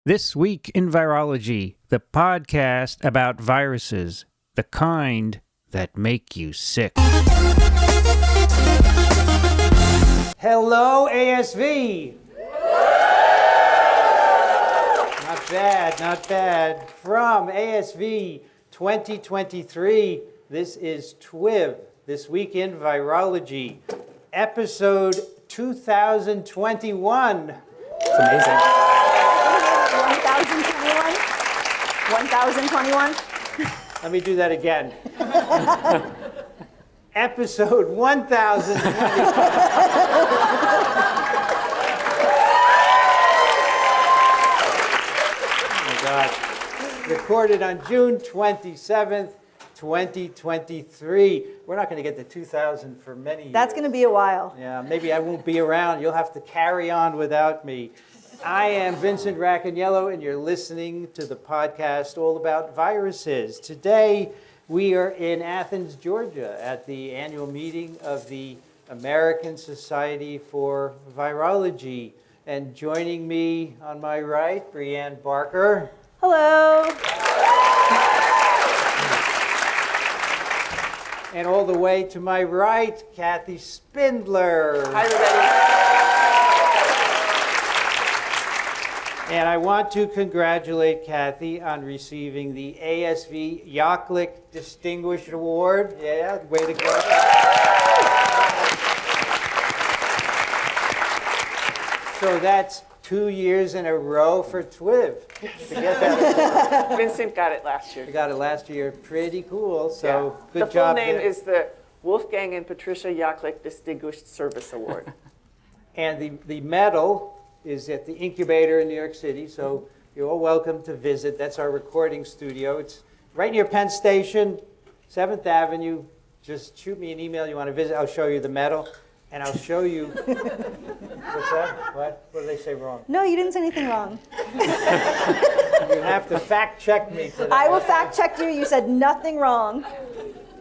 This Week in Virology, the podcast about viruses, the kind that make you sick. Hello, ASV! Not bad. From ASV 2023, this is TWiV, This Week in Virology, episode 2021. It's amazing. 1021? Let me do that again. Episode 1021. Oh my God. Recorded on June 27th, 2023. We're not going to get to 2000 for many years. That's going to be a while. Yeah, maybe I won't be around. You'll have to carry on without me. I am Vincent Racaniello, and you're listening to the podcast all about viruses. Today, we are in Athens, Georgia, at the annual meeting of the American Society for Virology. And joining me on my right, Brianne Barker. Hello. And all the way to my right, Kathy Spindler. Hi, everybody. And I want to congratulate Kathy on receiving the ASV Yaklik Distinguished Award. Yeah, way to go. So that's 2 years in a row for TWiV. To get that. Vincent got it last year. I got it last year. Pretty cool. So Yeah. good job. The full name there. is the Wolfgang and Patricia Yaklik Distinguished Service Award. And the medal is at the incubator in New York City, so you're all welcome to visit. That's our recording studio. It's right near Penn Station, 7th Avenue. Just shoot me an email you want to visit. I'll show you the medal, and I'll show you... What's that? What did they say wrong? No, you didn't say anything wrong. You have to fact check me for that. I will fact check you. You said nothing wrong.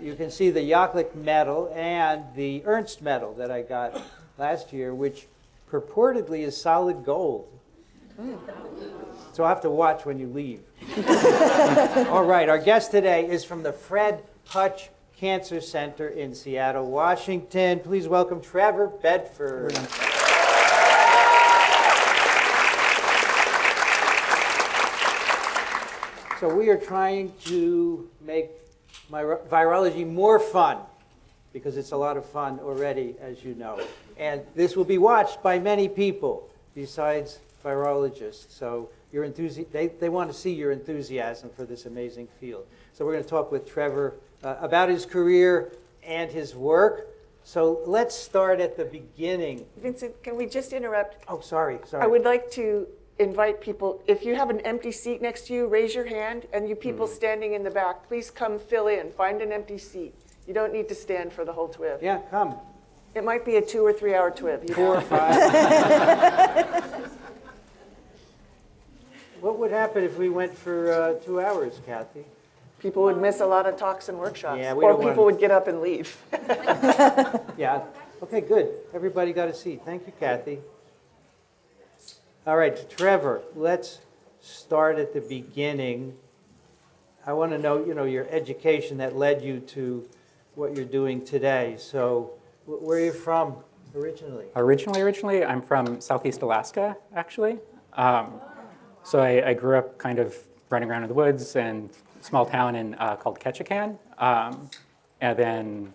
You can see the Yaklik medal and the Ernst medal that I got last year, which purportedly is solid gold. So I'll have to watch when you leave. All right, our guest today is from the Fred Hutch Cancer Center in Seattle, Washington. Please welcome Trevor Bedford. So we are trying to make my virology more fun, because it's a lot of fun already, as you know. And this will be watched by many people besides virologists. So they want to see your enthusiasm for this amazing field. So we're going to talk with Trevor about his career and his work. So let's start at the beginning. Vincent, can we just interrupt? Oh, sorry. I would like to invite people, if you have an empty seat next to you, raise your hand, and you people standing in the back, please come fill in. Find an empty seat. You don't need to stand for the whole TWiV. Yeah, come. It might be a 2 or 3 hour TWiV. 4 or 5. What would happen if we went for 2 hours, Kathy? People would miss a lot of talks and workshops. Yeah, we or don't people want- would get up and leave. Yeah. Okay, good. Everybody got a seat. Thank you, Kathy. All right, Trevor, let's start at the beginning. I want to know, your education that led you to what you're doing today. So where are you from originally? Originally, I'm from Southeast Alaska, actually. So I grew up kind of running around in the woods and small town called Ketchikan. And then,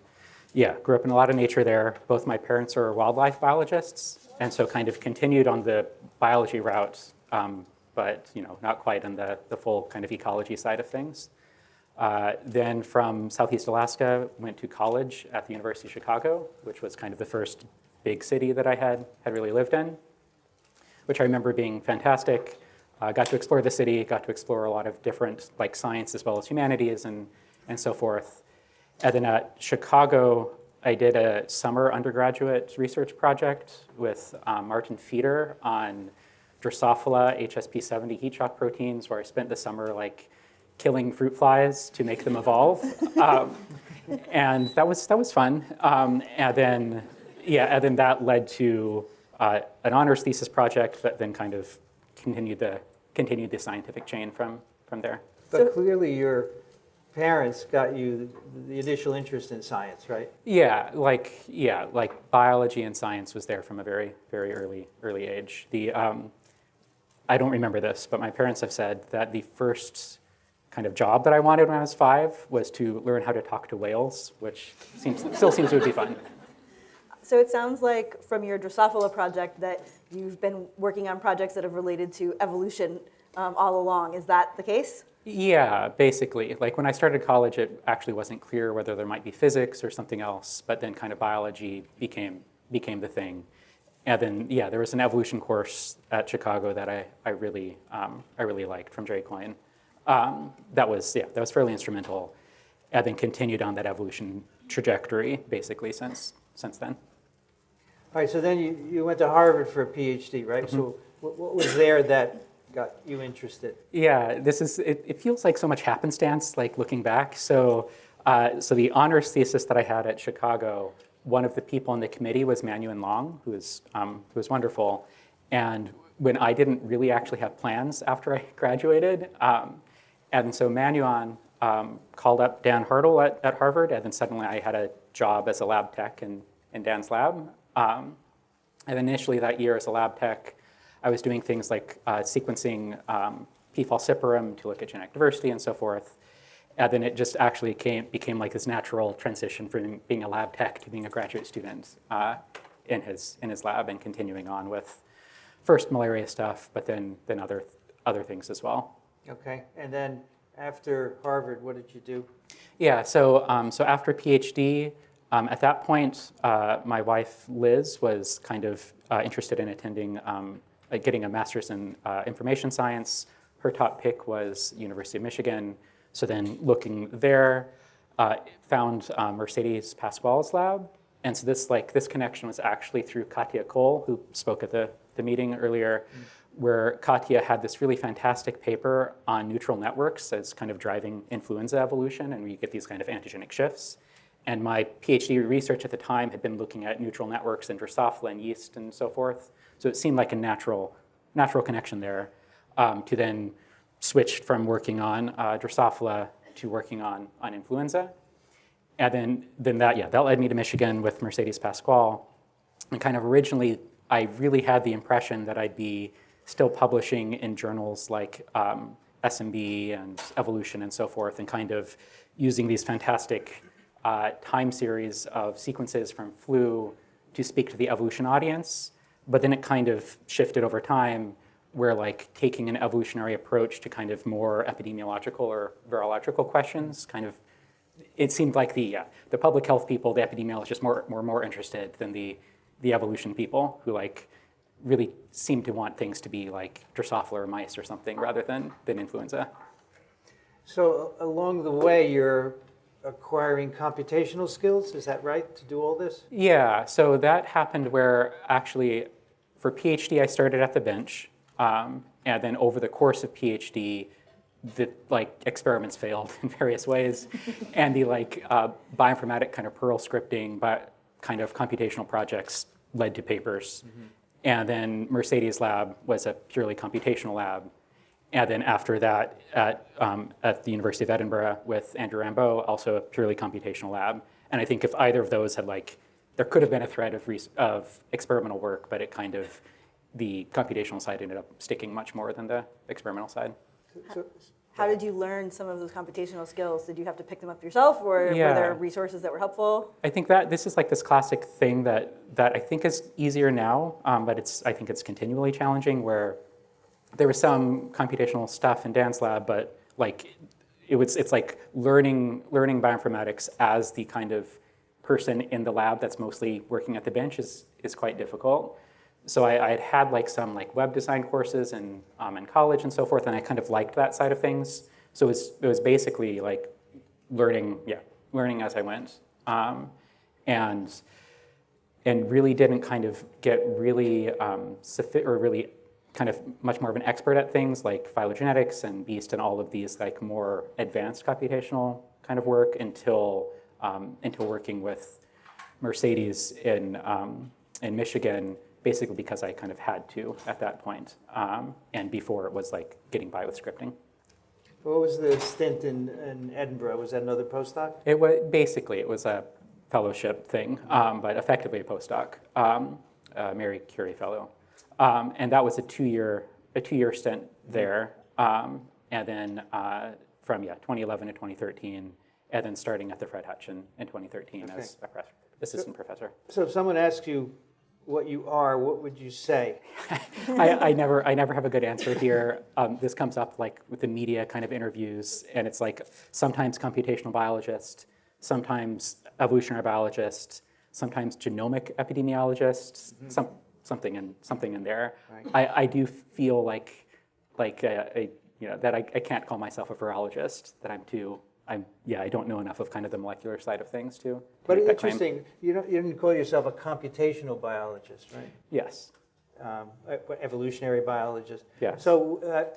grew up in a lot of nature there. Both my parents are wildlife biologists, and so kind of continued on the biology route, but not quite on the full kind of ecology side of things. Then from Southeast Alaska, went to college at the University of Chicago, which was kind of the first big city that I had really lived in, which I remember being fantastic. Got to explore the city, got to explore a lot of different science as well as humanities and so forth. And then at Chicago, I did a summer undergraduate research project with Martin Feeder on Drosophila HSP70 heat shock proteins, where I spent the summer killing fruit flies to make them evolve. And that was fun. And then that led to an honors thesis project that then kind of continued the continued the scientific chain from there. But clearly your parents got you the initial interest in science, right? Yeah, like biology and science was there from a very, very early age. I don't remember this, but my parents have said that the first kind of job that I wanted when I was 5 was to learn how to talk to whales, which still seems to be fun. So it sounds like from your Drosophila project that you've been working on projects that have related to evolution all along. Is that the case? Yeah, basically. Like when I started college, it actually wasn't clear whether there might be physics or something else, but then kind of biology became the thing. And then, yeah, there was an evolution course at Chicago that I really liked from Jerry Coyne. That was fairly instrumental, and then continued on that evolution trajectory basically since then. All right, so then you went to Harvard for a PhD, right? Mm-hmm. So what was there that got you interested? Yeah, it feels like so much happenstance, like looking back. So the honors thesis that I had at Chicago, one of the people in the committee was Manuan Long, who was wonderful. And when I didn't really actually have plans after I graduated, and so Manuan called up Dan Hartle at Harvard, and then suddenly I had a job as a lab tech in Dan's lab. And initially that year as a lab tech, I was doing things like sequencing P. falciparum to look at genetic diversity and so forth. And then it just actually became like this natural transition from being a lab tech to being a graduate student in his lab and continuing on with first malaria stuff, but then other things as well. Okay, and then after Harvard, what did you do? Yeah, so after PhD, at that point, my wife Liz was kind of interested in attending, getting a master's in information science. Her top pick was University of Michigan. So then looking there, found Mercedes Pasquale's lab. And so this connection was actually through Katya Cole, who spoke at the meeting earlier, where Katya had this really fantastic paper on neutral networks as kind of driving influenza evolution, and where you get these kind of antigenic shifts. And my PhD research at the time had been looking at neutral networks in Drosophila and yeast and so forth. So it seemed like a natural connection there to then switch from working on Drosophila to working on influenza. And then that led me to Michigan with Mercedes Pasquale. And kind of originally, I really had the impression that I'd be still publishing in journals like SMB and Evolution and so forth, and kind of using these fantastic time series of sequences from flu to speak to the evolution audience. But then it kind of shifted over time, where like taking an evolutionary approach to kind of more epidemiological or virological questions, kind of, it seemed like the public health people, the epidemiologists, were more interested than the evolution people, who like really seemed to want things to be like Drosophila or mice or something rather than influenza. So along the way, you're acquiring computational skills, is that right, to do all this? Yeah, so that happened where actually for PhD I started at the bench, and then over the course of PhD, the like experiments failed in various ways, and the like bioinformatic kind of Perl scripting, but kind of computational projects led to papers. Mm-hmm. And then Mercedes' lab was a purely computational lab. And then after that, at the University of Edinburgh with Andrew Rambeau, also a purely computational lab. And I think if either of those had there could have been a thread of experimental work, but it kind of, the computational side ended up sticking much more than the experimental side. How did you learn some of those computational skills? Did you have to pick them up yourself, or were there resources that were helpful? I think that this is like this classic thing that I think is easier now, but I think it's continually challenging, where there was some computational stuff in Dan's lab, but like it's like learning bioinformatics as the kind of person in the lab that's mostly working at the bench is quite difficult. So I had like some like web design courses in college and so forth, and I kind of liked that side of things. So it was basically like learning as I went, and really didn't kind of get really really kind of much more of an expert at things like phylogenetics and BEAST and all of these like more advanced computational kind of work until working with Mercedes in Michigan, basically because I kind of had to at that point, and before it was like getting by with scripting. What was the stint in Edinburgh? Was that another postdoc? It was a fellowship thing, but effectively a postdoc, Mary Curie Fellow, and that was a two-year stint there, and then from 2011 to 2013, and then starting at the Fred Hutch in 2013 as a assistant professor. So if someone asks you what you are, what would you say? I never have a good answer here. This comes up like with the media kind of interviews, and it's like sometimes computational biologist, sometimes evolutionary biologist, sometimes genomic epidemiologist, something in there. Right. I do feel like that I can't call myself a virologist. That I don't know enough of kind of the molecular side of things to But make that claim. interesting, you didn't call yourself a computational biologist, right? Yes. Evolutionary biologist. Yes. So,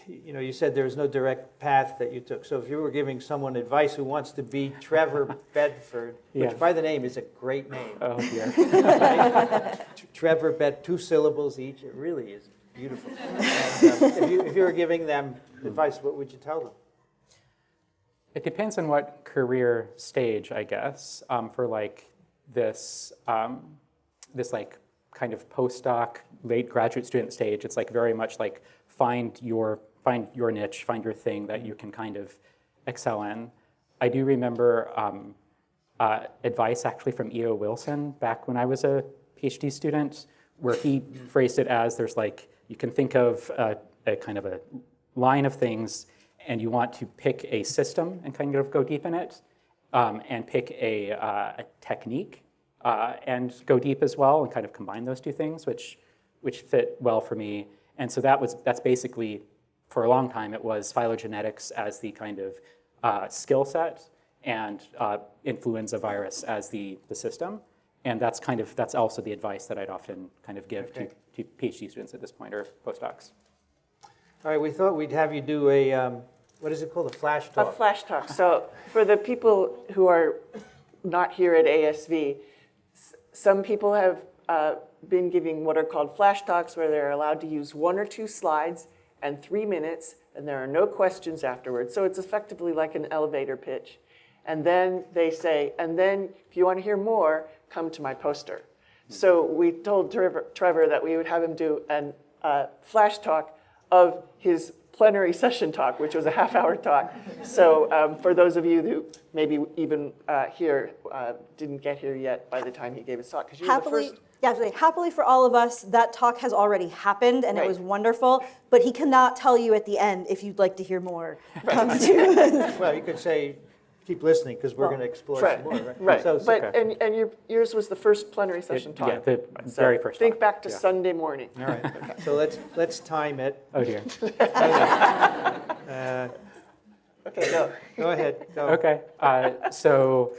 you said there was no direct path that you took. So if you were giving someone advice who wants to be Trevor Bedford, Yeah. which by the name is a great name. Oh dear. Right? Trevor Bedford, 2 syllables each. It really is beautiful. And, if you were giving them advice, what would you tell them? It depends on what career stage, I guess. For like this like kind of postdoc, late graduate student stage, it's like very much like find your niche, find your thing that you can kind of excel in. I do remember advice actually from E.O. Wilson back when I was a PhD student, where he phrased it as there's like, you can think of a kind of a line of things, and you want to pick a system and kind of go deep in it, and pick a technique and go deep as well, and kind of combine those two things, which fit well for me. And so that's basically, for a long time, it was phylogenetics as the kind of skill set, and influenza virus as the system. And that's also the advice that I'd often kind of give to PhD students at this point, or postdocs. All right, we thought we'd have you do a, what is it called, a flash A talk? flash talk. So for the people who are not here at ASV, some people have been giving what are called flash talks, where they're allowed to use 1 or 2 slides and 3 minutes, and there are no questions afterwards. So it's effectively like an elevator pitch. And then they say, and then if you want to hear more, come to my poster. So we told Trevor that we would have him do a flash talk of his plenary session talk, which was a half-hour talk. So for those of you who maybe even didn't get here yet by the time he gave his talk, because you were the first. Happily for all of us, that talk has already happened, and Right. it was wonderful, but he cannot tell you at the end if you'd like to hear more. Come to Well, you could say, keep listening, because we're going to explore some more, right? Right, So, but, and yours was the first plenary session talk. Yeah, the So very first think talk. back to Yeah. Sunday morning. all right, so let's time it. Oh dear. Okay, go. Go ahead, go. Okay, so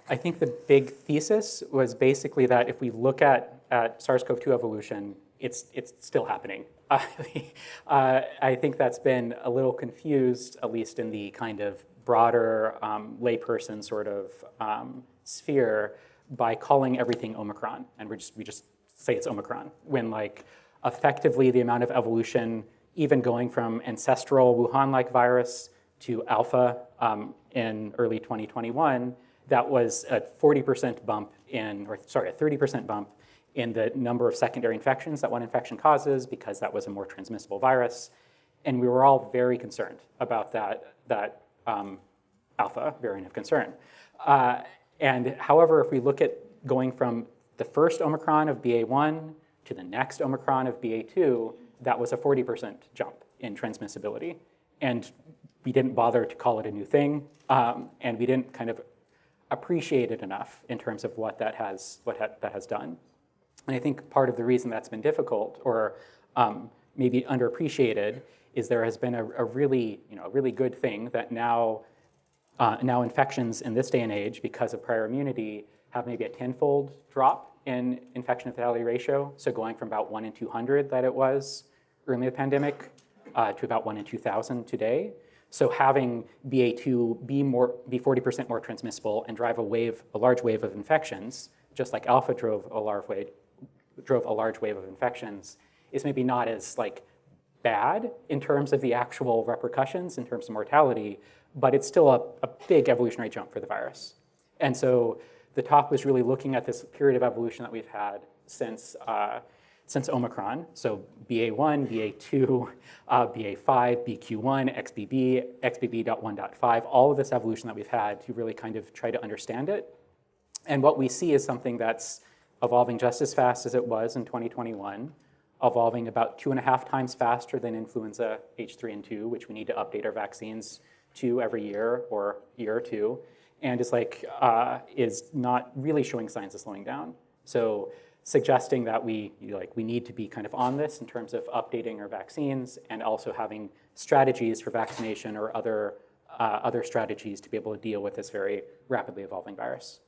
I think the big thesis was basically that if we look at SARS-CoV-2 evolution, it's still happening. I think that's been a little confused, at least in the kind of broader layperson sort of sphere, by calling everything Omicron, and we just say it's Omicron, when like effectively the amount of evolution, even going from ancestral Wuhan-like virus to Alpha in early 2021, that was a 40% bump a 30% bump in the number of secondary infections that one infection causes, because that was a more transmissible virus. And we were all very concerned about that Alpha variant of concern. And however, if we look at going from the first Omicron of BA1 to the next Omicron of BA2, that was a 40% jump in transmissibility. And we didn't bother to call it a new thing, and we didn't kind of appreciate it enough in terms of what that has done. And I think part of the reason that's been difficult, or maybe underappreciated, is there has been a really good thing that now infections in this day and age, because of prior immunity, have maybe a tenfold drop in infection to fatality ratio. So going from about 1 in 200 that it was early in the pandemic to about 1 in 2,000 today. So having BA2 be 40% more transmissible and drive a large wave of infections, just like Alpha drove a large drove a large wave of infections, is maybe not as like bad in terms of the actual repercussions, in terms of mortality, but it's still a big evolutionary jump for the virus. And so the talk was really looking at this period of evolution that we've had since Omicron, so BA1, BA2, BA5, BQ1, XBB, XBB.1.5, all of this evolution that we've had to really kind of try to understand it. And what we see is something that's evolving just as fast as it was in 2021, evolving about 2.5 times faster than influenza H3N2, which we need to update our vaccines to every year or year or two, and is not really showing signs of slowing down. So suggesting that we need to be kind of on this in terms of updating our vaccines and also having strategies for vaccination or other strategies to be able to deal with this very rapidly evolving virus.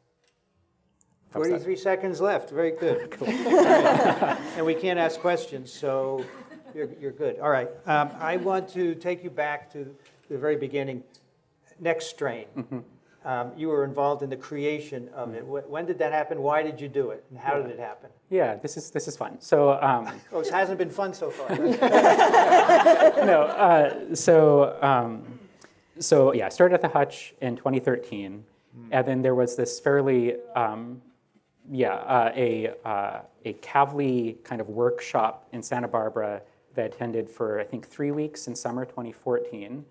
43 seconds left. Very good. Cool. Right. And we can't ask questions, so you're good. All right. I want to take you back to the very beginning. Nextstrain. Mm-hmm. You were involved in the creation of it. When did that happen? Why did you do it? And how did it happen? Yeah, this is fun. So it hasn't been fun so far. No. So yeah, I started at the Hutch in 2013, and then there was this fairly a Kavli kind of workshop in Santa Barbara that I attended for I think 3 weeks in summer 2014.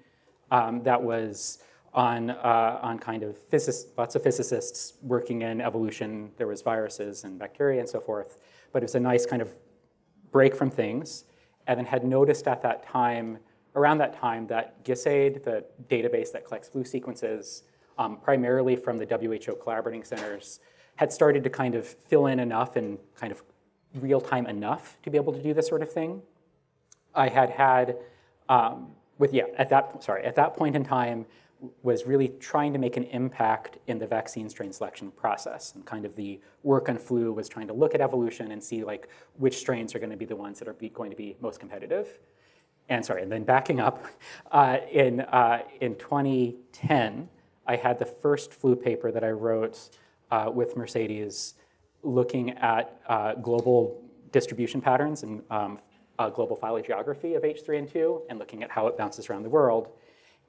That was on kind of lots of physicists working in evolution. There was viruses and bacteria and so forth, but it was a nice kind of break from things. And then had noticed at that time, around that time, that GISAID, the database that collects flu sequences, primarily from the WHO collaborating centers, had started to kind of fill in enough and kind of real-time enough to be able to do this sort of thing. I had at that point in time, was really trying to make an impact in the vaccine strain selection process. And kind of the work on flu was trying to look at evolution and see like which strains are going to be the ones that are going to be most competitive. And then backing up, in 2010, I had the first flu paper that I wrote with Mercedes looking at global distribution patterns and global phylogeography of H3N2 and looking at how it bounces around the world.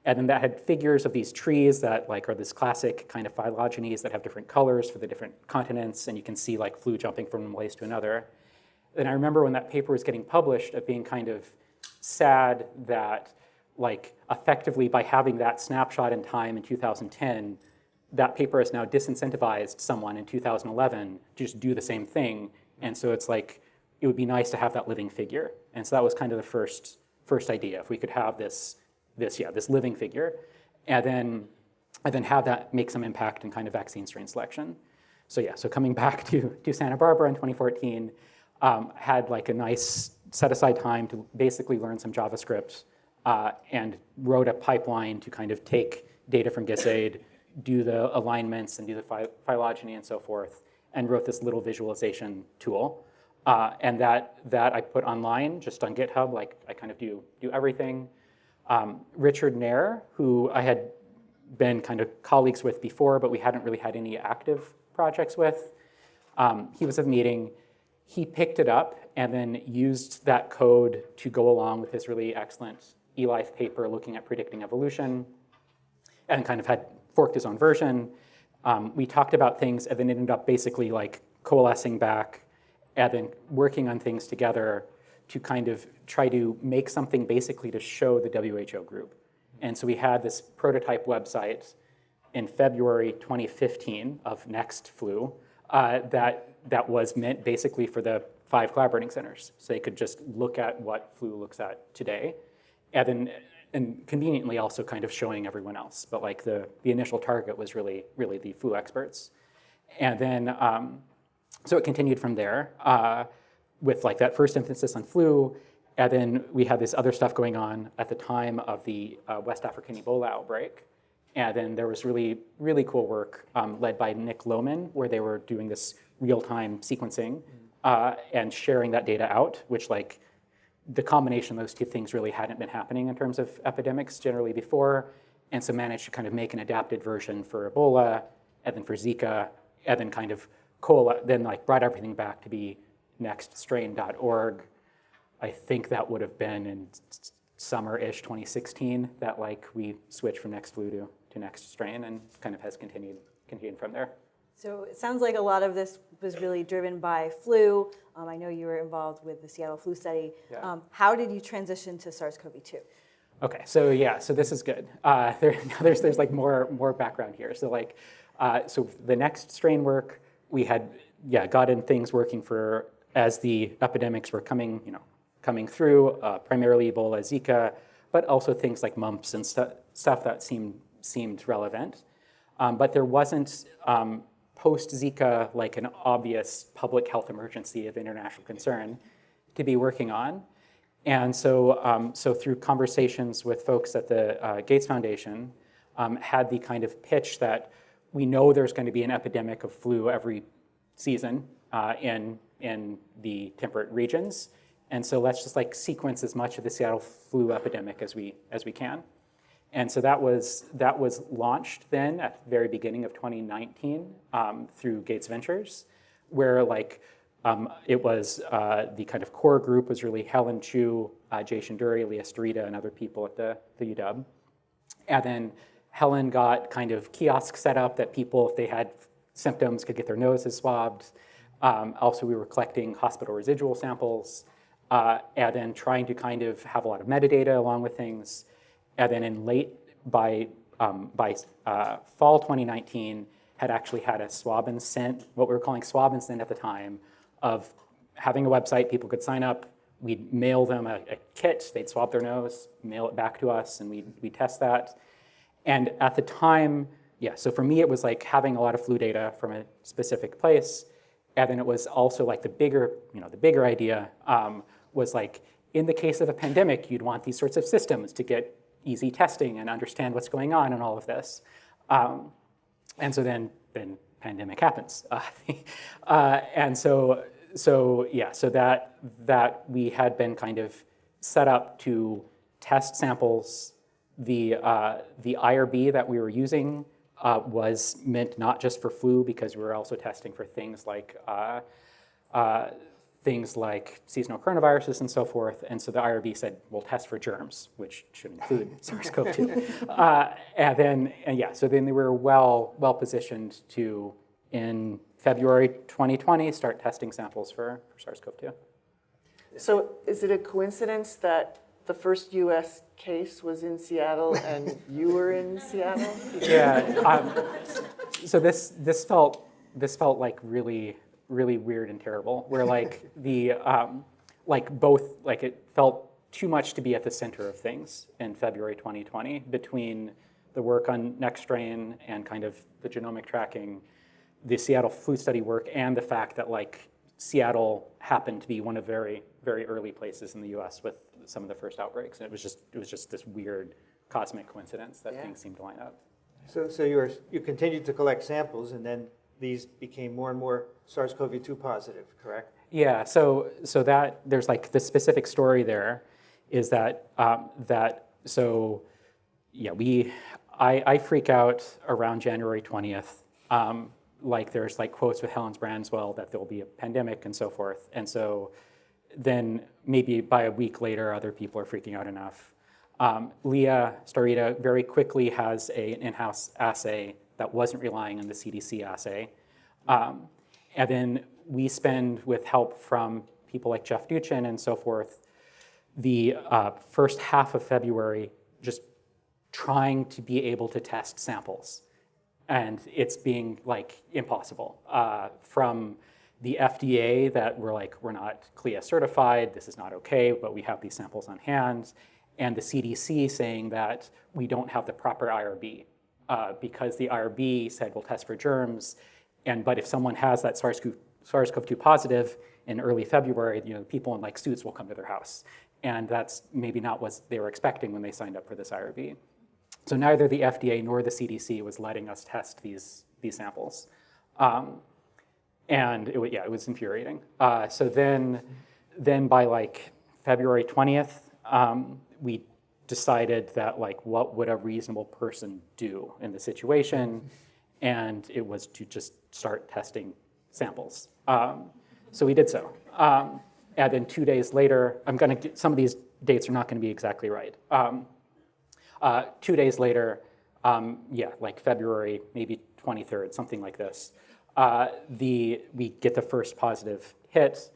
And then that had figures of these trees that like are this classic kind of phylogenies that have different colors for the different continents, and you can see like flu jumping from one place to another. And I remember when that paper was getting published of being kind of sad that like effectively by having that snapshot in time in 2010, that paper has now disincentivized someone in 2011 to just do the same thing. And so it's like, it would be nice to have that living figure. And so that was kind of the first idea, if we could have this living figure, and then have that make some impact in kind of vaccine strain selection. So coming back to Santa Barbara in 2014, had like a nice set aside time to basically learn some JavaScript and wrote a pipeline to kind of take data from GISAID, do the alignments and do the phylogeny and so forth, and wrote this little visualization tool. And that I put online just on GitHub, like I kind of do everything. Richard Nair, who I had been kind of colleagues with before, but we hadn't really had any active projects with. He was at the meeting. He picked it up and then used that code to go along with his really excellent eLife paper looking at predicting evolution, and kind of had forked his own version. We talked about things and then ended up basically like coalescing back and then working on things together to kind of try to make something basically to show the WHO group. And so we had this prototype website in February 2015 of Nextflu that was meant basically for the 5 collaborating centers. So they could just look at what flu looks at today, and conveniently also kind of showing everyone else. But like the initial target was really the flu experts. And then, so it continued from there. With like that first emphasis on flu, and then we had this other stuff going on at the time of the West African Ebola outbreak. And then there was really cool work led by Nick Lohman, where they were doing this real-time sequencing and sharing that data out, which like the combination of those two things really hadn't been happening in terms of epidemics generally before. And so managed to kind of make an adapted version for Ebola, and then for Zika, and then kind of then like brought everything back to be nextstrain.org. I think that would have been in summer-ish 2016 that like we switched from NextFlu to Nextstrain and kind of has continued from there. So it sounds like a lot of this was really driven by flu. I know you were involved with the Seattle flu study. Yeah. How did you transition to SARS-CoV-2? Okay, so yeah, so this is good. There's like more background here. So like, so the Nextstrain work, we had gotten things working for as the epidemics were coming through, primarily Ebola, Zika, but also things like mumps and stuff that seemed relevant. But there wasn't post-Zika like an obvious public health emergency of international concern to be working on. And so, so through conversations with folks at the Gates Foundation, had the kind of pitch that we know there's going to be an epidemic of flu every season in the temperate regions. And so let's just like sequence as much of the Seattle flu epidemic as we can. And so that was launched then at the very beginning of 2019 through Gates Ventures, where like it was the kind of core group was really Helen Chu, Jay Shinduri, Leah Starita, and other people at the UW. And then Helen got kind of kiosks set up that people, if they had symptoms, could get their noses swabbed. Also, we were collecting hospital residual samples, and then trying to kind of have a lot of metadata along with things. And then by fall 2019, had actually had a swab and sent, what we were calling swab and send at the time, of having a website, people could sign up, we'd mail them a kit, they'd swab their nose, mail it back to us, and we'd test that. And at the time, so for me it was like having a lot of flu data from a specific place, and then it was also like the bigger idea was like, in the case of a pandemic, you'd want these sorts of systems to get easy testing and understand what's going on and all of this. And so then pandemic happens. And so that we had been kind of set up to test samples. The IRB that we were using was meant not just for flu, because we were also testing for things like seasonal coronaviruses and so forth. And so the IRB said, we'll test for germs, which should include SARS-CoV-2. So then they were well positioned to, in February 2020, start testing samples for SARS-CoV-2. So is it a coincidence that the first U.S. case was in Seattle and you were in Seattle? So this felt like really weird and terrible, where like it felt too much to be at the center of things in February 2020, between the work on Nextstrain and kind of the genomic tracking, the Seattle flu study work, and the fact that like Seattle happened to be one of very, very early places in the US with some of the first outbreaks. And it was just this weird cosmic coincidence that things seemed to line up. So you continued to collect samples, and then these became more and more SARS-CoV-2 positive, correct? Yeah, so that there's like the specific story there is that I freak out around January 20th. Like there's like quotes with Helen Branswell that there'll be a pandemic and so forth. And so then maybe by a week later, other people are freaking out enough. Leah Starita very quickly has an in-house assay that wasn't relying on the CDC assay. And then we spend, with help from people like Jeff Duchin and so forth, the first half of February just trying to be able to test samples. And it's being like impossible. From the FDA that we're not CLIA certified, this is not okay, but we have these samples on hand. And the CDC saying that we don't have the proper IRB. Because the IRB said we'll test for germs, but if someone has that SARS-CoV-2 positive in early February, people in like suits will come to their house, and that's maybe not what they were expecting when they signed up for this IRB. So neither the FDA nor the CDC was letting us test these samples, and it was infuriating. So then by like February 20th, we decided that like what would a reasonable person do in the situation, and it was to just start testing samples. So we did so. And then 2 days later, some of these dates are not going to be exactly right. 2 days later, like February, maybe 23rd, something like this, we get the first positive hit,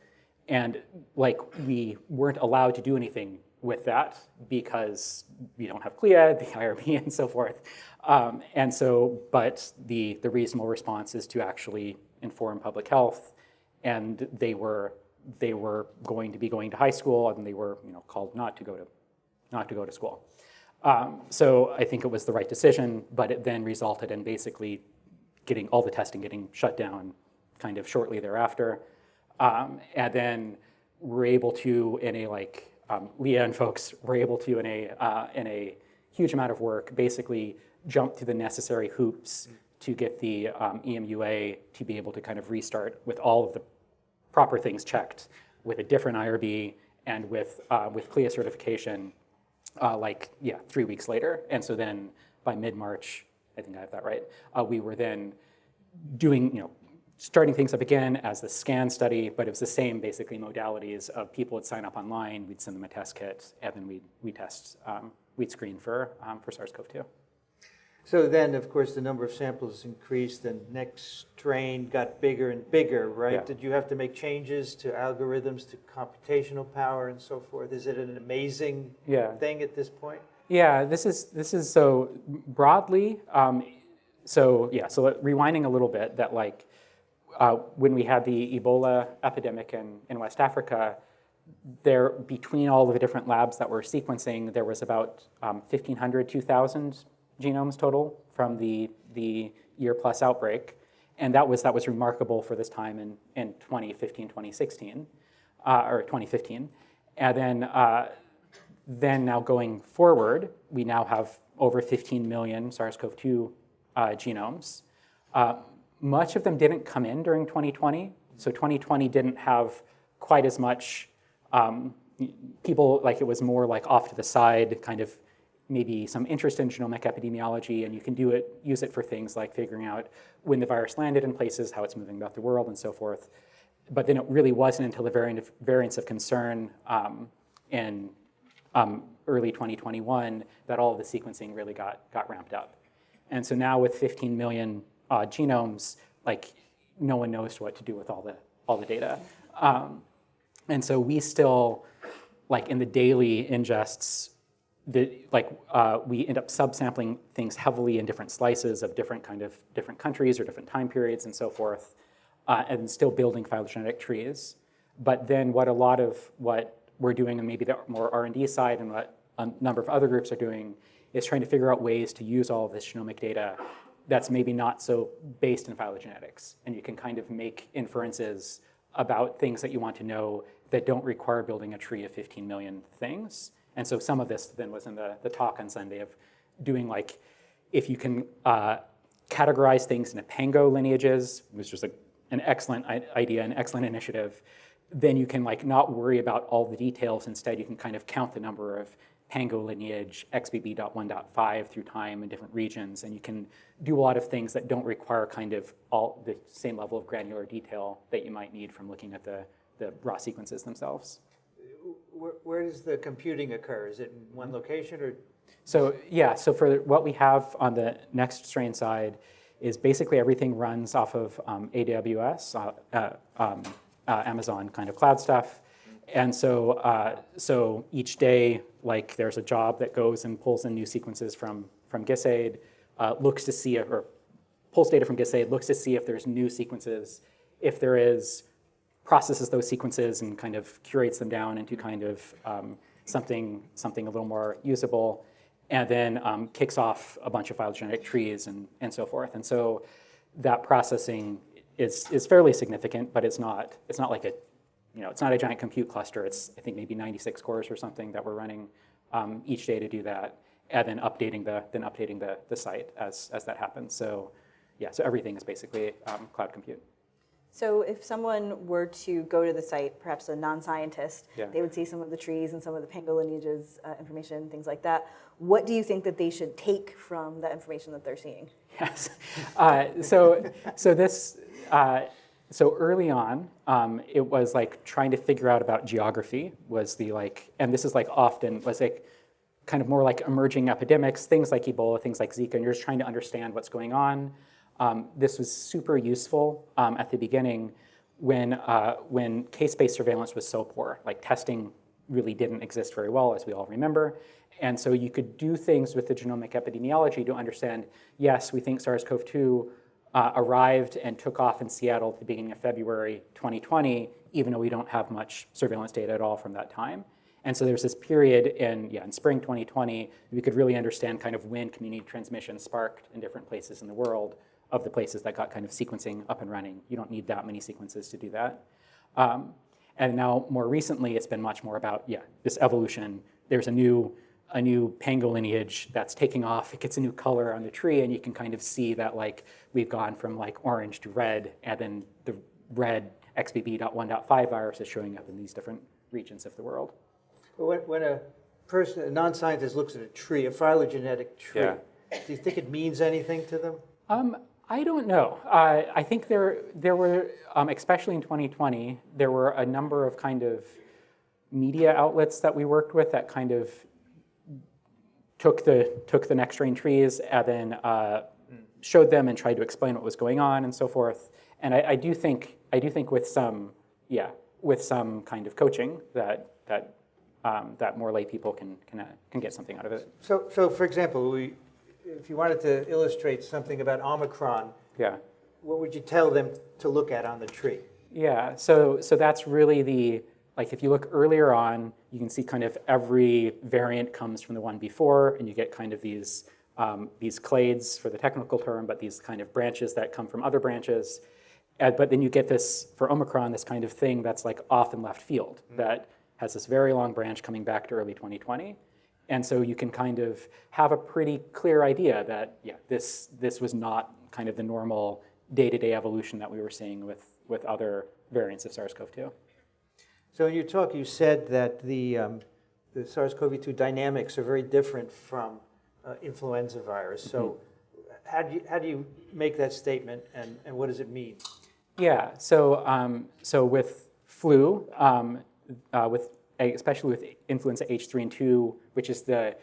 and like we weren't allowed to do anything with that because we don't have CLIA, the IRB, and so forth. But the reasonable response is to actually inform public health, and they were going to be going to high school, and they were called not to go to school. So I think it was the right decision, but it then resulted in basically getting all the testing getting shut down kind of shortly thereafter. And then we're able to, Leah and folks were able to, in a huge amount of work, basically jump through the necessary hoops to get the EMUA to be able to kind of restart with all of the proper things checked, with a different IRB and with CLIA certification, 3 weeks later. And so then by mid-March, I think I have that right, we were then doing, starting things up again as the SCAN study, but it was the same basically modalities of people would sign up online, we'd send them a test kit, and then we'd screen for SARS-CoV-2. So then, of course, the number of samples increased and Nextstrain got bigger and bigger, right? Yeah. Did you have to make changes to algorithms, to computational power and so forth? Is it an amazing thing at this point? Yeah, this is so broadly, so rewinding a little bit, that when we had the Ebola epidemic in West Africa, between all of the different labs that were sequencing, there was about 1,500, 2,000 genomes total from the year-plus outbreak, and that was remarkable for this time in 2015, 2016, or 2015, and then now going forward, we now have over 15 million SARS-CoV-2 genomes. Much of them didn't come in during 2020, so 2020 didn't have quite as much people, it was more off to the side, kind of maybe some interest in genomic epidemiology, and you can use it for things like figuring out when the virus landed in places, how it's moving about the world, and so forth. But then it really wasn't until the variants of concern in early 2021 that all of the sequencing really got ramped up. And so now with 15 million genomes, no one knows what to do with all the data. And so we still, in the daily ingests, we end up subsampling things heavily in different slices of different countries or different time periods and so forth, and still building phylogenetic trees. But then what a lot of what we're doing, and maybe the more R&D side, and what a number of other groups are doing, is trying to figure out ways to use all of this genomic data that's maybe not so based in phylogenetics. And you can kind of make inferences about things that you want to know that don't require building a tree of 15 million things. And so some of this then was in the talk on Sunday of doing if you can categorize things into pango lineages, which was an excellent idea, an excellent initiative, then you can not worry about all the details. Instead, you can kind of count the number of pango lineage XBB.1.5 through time in different regions, and you can do a lot of things that don't require kind of all the same level of granular detail that you might need from looking at the raw sequences themselves. Where does the computing occur? Is it in one location or? So for what we have on the Nextstrain side is basically everything runs off of AWS, Amazon kind of cloud stuff. And so each day, there's a job that goes and pulls in new sequences from GISAID, looks to see or pulls data from GISAID, looks to see if there's new sequences. If there is, processes those sequences and kind of curates them down into kind of something a little more usable, and then kicks off a bunch of phylogenetic trees and so forth. And so that processing is fairly significant, but it's not like it's not a giant compute cluster. It's, I think, maybe 96 cores or something that we're running each day to do that, and then updating the site as that happens. So so everything is basically cloud compute. So if someone were to go to the site, perhaps a non-scientist, they would see some of the trees and some of the pango lineages information, things like that. What do you think that they should take from the information that they're seeing? Yes. So this, So early on, it was like trying to figure out about geography was the like, and this is like often was like kind of more like emerging epidemics, things like Ebola, things like Zika, and you're just trying to understand what's going on. This was super useful at the beginning when case-based surveillance was so poor, like testing really didn't exist very well, as we all remember. And so you could do things with the genomic epidemiology to understand, yes, we think SARS-CoV-2 arrived and took off in Seattle at the beginning of February 2020, even though we don't have much surveillance data at all from that time. And so there's this period in spring 2020, we could really understand kind of when community transmission sparked in different places in the world of the places that got kind of sequencing up and running. You don't need that many sequences to do that. And now more recently, it's been much more about, this evolution. There's a new pango lineage that's taking off. It gets a new color on the tree, and you can kind of see that like we've gone from like orange to red, and then the red XBB.1.5 virus is showing up in these different regions of the world. When a non-scientist looks at a tree, a phylogenetic tree, do you think it means anything to them? I don't know. I think there were, especially in 2020, there were a number of kind of media outlets that we worked with that kind of took the Nextstrain trees and then showed them and tried to explain what was going on and so forth. And I do think with some kind of coaching that more lay people can get something out of it. So for example, if you wanted to illustrate something about Omicron, what would you tell them to look at on the tree? Yeah, so that's really like if you look earlier on, you can see kind of every variant comes from the one before, and you get kind of these clades for the technical term, but these kind of branches that come from other branches. But then you get this, for Omicron, this kind of thing that's like off in left field, that has this very long branch coming back to early 2020. And so you can kind of have a pretty clear idea that, this was not kind of the normal day-to-day evolution that we were seeing with other variants of SARS-CoV-2. So in your talk, you said that the SARS-CoV-2 dynamics are very different from influenza virus. So how do you make that statement, and what does it mean? Yeah, so with flu, especially with influenza H3 and 2, which is the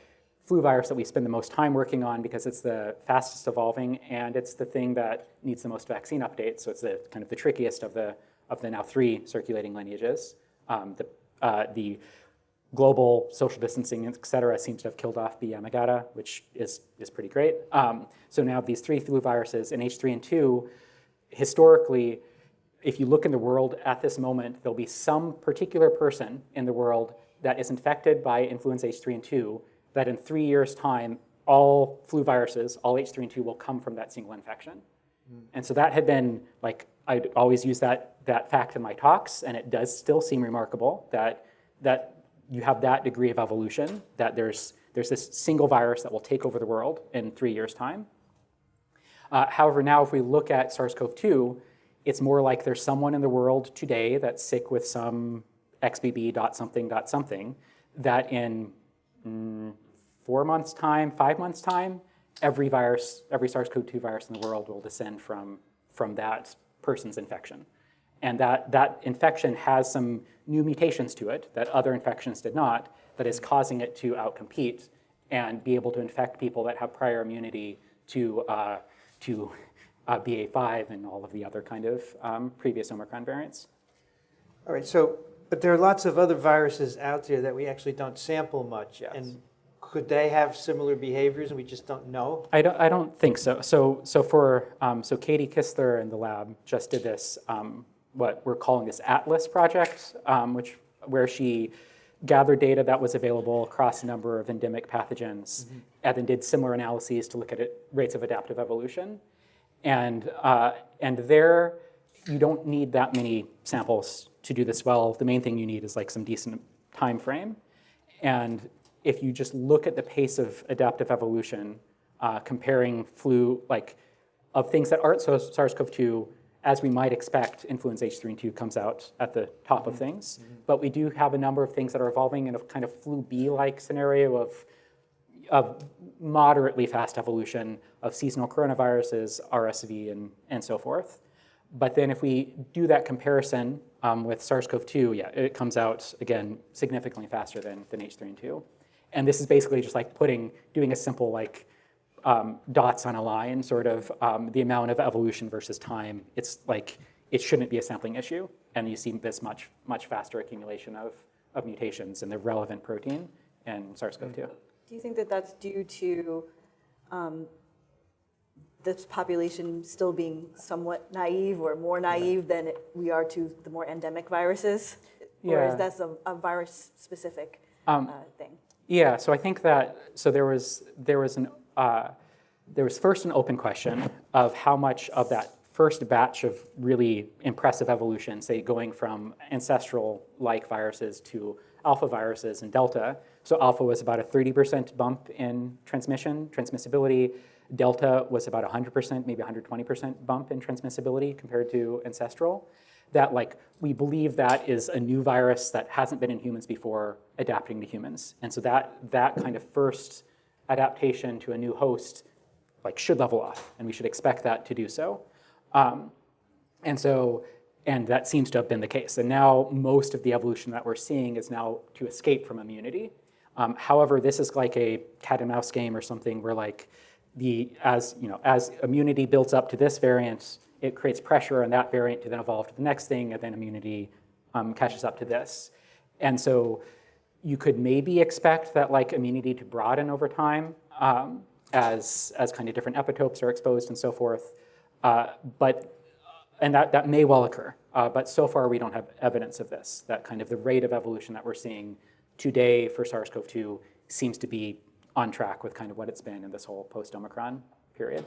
flu virus that we spend the most time working on because it's the fastest evolving and it's the thing that needs the most vaccine updates. So it's the kind of the trickiest of the now 3 circulating lineages. The global social distancing, et cetera, seems to have killed off B. Yamagata, which is pretty great. So now these 3 flu viruses in H3 and 2, historically, if you look in the world at this moment, there'll be some particular person in the world that is infected by influenza H3 and 2, that in 3 years' time, all flu viruses, all H3 and 2 will come from that single infection. And so that had been, like, I'd always use that fact in my talks, and it does still seem remarkable that you have that degree of evolution, that there's this single virus that will take over the world in 3 years' time. However, now if we look at SARS-CoV-2, it's more like there's someone in the world today that's sick with some XBB.something.something that in 4 months' time, 5 months' time, every SARS-CoV-2 virus in the world will descend from that person's infection. And that infection has some new mutations to it that other infections did not, that is causing it to outcompete and be able to infect people that have prior immunity to BA.5 and all of the other kind of previous Omicron variants. All right, but there are lots of other viruses out there that we actually don't sample much. Yes. And could they have similar behaviors and we just don't know? I don't think so. So Katie Kistler in the lab just did this, what we're calling this Atlas project, where she gathered data that was available across a number of endemic pathogens, and then did similar analyses to look at rates of adaptive evolution. And there, you don't need that many samples to do this well. The main thing you need is like some decent time frame. And if you just look at the pace of adaptive evolution, comparing flu, like of things that aren't SARS-CoV-2, as we might expect, influenza H3 and 2 comes out at the top of things. But we do have a number of things that are evolving in a kind of flu B-like scenario of moderately fast evolution of seasonal coronaviruses, RSV, and so forth. But then if we do that comparison with SARS-CoV-2, yeah, it comes out, again, significantly faster than H3N2. And this is basically just like doing a simple like dots on a line, sort of the amount of evolution versus time. It's like, it shouldn't be a sampling issue. And you see this much faster accumulation of mutations in the relevant protein in SARS-CoV-2. Do you think that that's due to this population still being somewhat naive or more naive than we are to the more endemic viruses? Or is that a virus-specific thing? Yeah, so I think that, so there was first an open question of how much of that first batch of really impressive evolution, say going from ancestral-like viruses to alpha viruses and delta. So alpha was about a 30% bump in transmissibility. Delta was about 100%, maybe 120% bump in transmissibility compared to ancestral. That like, we believe that is a new virus that hasn't been in humans before adapting to humans. And so that kind of first adaptation to a new host like should level off, and we should expect that to do so. And that seems to have been the case. And now most of the evolution that we're seeing is now to escape from immunity. However, this is like a cat and mouse game or something where like as immunity builds up to this variant, it creates pressure on that variant to then evolve to the next thing, and then immunity catches up to this. And so you could maybe expect that like immunity to broaden over time as kind of different epitopes are exposed and so forth. And that may well occur, but so far we don't have evidence of this. That kind of the rate of evolution that we're seeing today for SARS-CoV-2 seems to be on track with kind of what it's been in this whole post-Omicron period.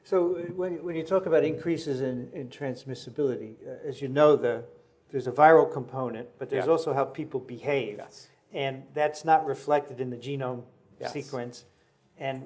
So when you talk about increases in transmissibility, as you know, there's a viral component, but there's also how people behave. Yes. And that's not reflected in the genome sequence. And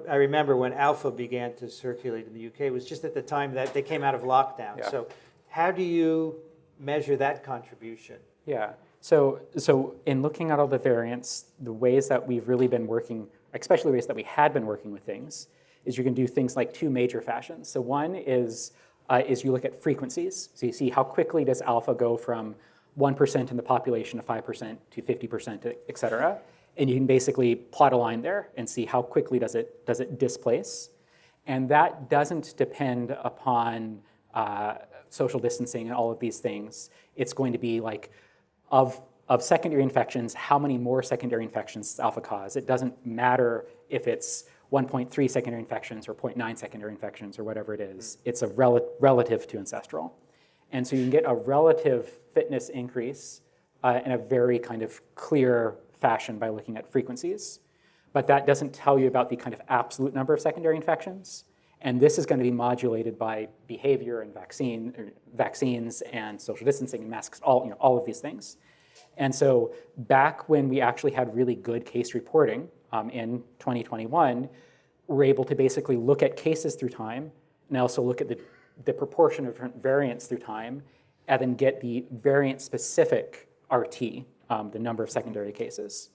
I remember when alpha began to circulate in the UK, it was just at the time that they came out of lockdown. Yeah. So how do you measure that contribution? Yeah, so in looking at all the variants, the ways that we've really been working, especially the ways that we had been working with things, is you can do things like two major fashions. So one is you look at frequencies. So you see how quickly does alpha go from 1% in the population to 5% to 50%, et cetera. And you can basically plot a line there and see how quickly does it displace. And that doesn't depend upon social distancing and all of these things. It's going to be like, of secondary infections, how many more secondary infections does alpha cause? It doesn't matter if it's 1.3 secondary infections or 0.9 secondary infections or whatever it is. It's a relative to ancestral. And so you can get a relative fitness increase in a very kind of clear fashion by looking at frequencies. But that doesn't tell you about the kind of absolute number of secondary infections. And this is going to be modulated by behavior and vaccines and social distancing and masks, all of these things. And so back when we actually had really good case reporting in 2021, we're able to basically look at cases through time and also look at the proportion of different variants through time and then get the variant-specific RT, the number of secondary cases.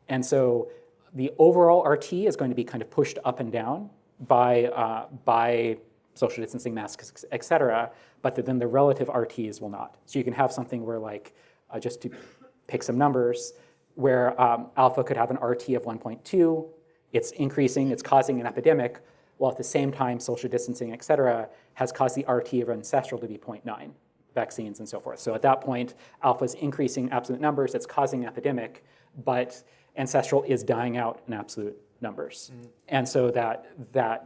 And so the overall RT is going to be kind of pushed up and down by social distancing, masks, et cetera, but then the relative RTs will not. So you can have something where like, just to pick some numbers, where alpha could have an RT of 1.2, it's increasing, it's causing an epidemic, while at the same time social distancing, et cetera, has caused the RT of ancestral to be 0.9, vaccines and so forth. So at that point, alpha is increasing absolute numbers, it's causing an epidemic, but ancestral is dying out in absolute numbers. Mm-hmm. And so that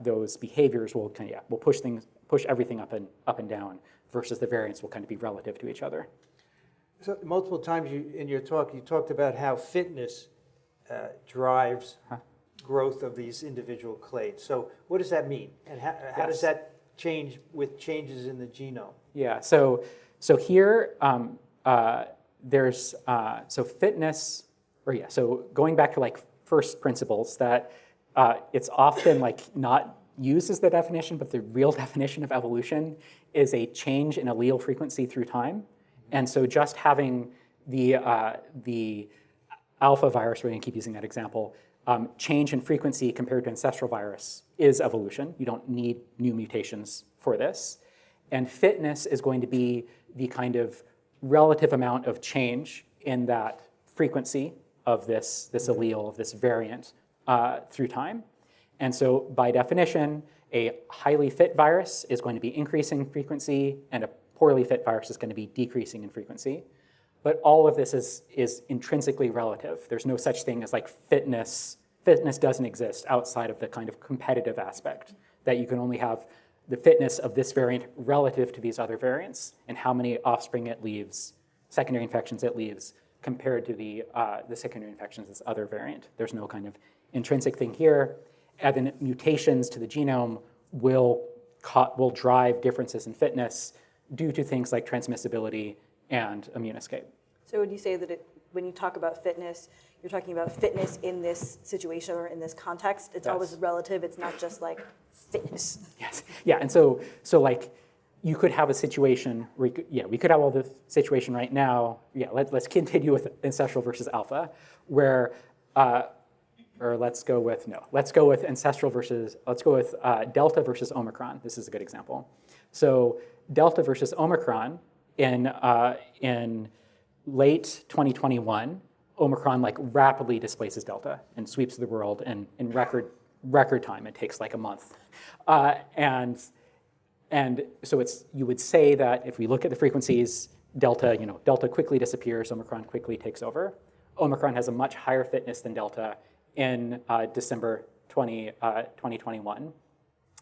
those behaviors will kind of, will push everything up and down, versus the variants will kind of be relative to each other. So multiple times in your talk, you talked about how fitness drives growth of these individual clades. So what does that mean? And how does that change with changes in the genome? Yeah, so here there's, so fitness, so going back to like first principles, that it's often like not used as the definition, but the real definition of evolution is a change in allele frequency through time. And so just having the alpha virus, we're going to keep using that example, change in frequency compared to ancestral virus is evolution. You don't need new mutations for this. And fitness is going to be the kind of relative amount of change in that frequency of this allele, of this variant through time. And so by definition, a highly fit virus is going to be increasing in frequency, and a poorly fit virus is going to be decreasing in frequency. But all of this is intrinsically relative. There's no such thing as like fitness. Fitness doesn't exist outside of the kind of competitive aspect, that you can only have the fitness of this variant relative to these other variants and how many offspring it leaves, secondary infections it leaves, compared to the secondary infections of this other variant. There's no kind of intrinsic thing here. And then mutations to the genome will drive differences in fitness due to things like transmissibility and immune escape. So would you say that when you talk about fitness, you're talking about fitness in this situation or in this context? It's always relative. It's not just like fitness. Yes. Yeah. And so like you could have a situation where we could have all the situation right now. Yeah. Let's continue with ancestral versus alpha, where or let's go with ancestral versus, let's go with Delta versus Omicron. This is a good example. So Delta versus Omicron in late 2021, Omicron like rapidly displaces Delta and sweeps the world in record time. It takes like a month. And so you would say that if we look at the frequencies, Delta quickly disappears, Omicron quickly takes over. Omicron has a much higher fitness than Delta in December 2021.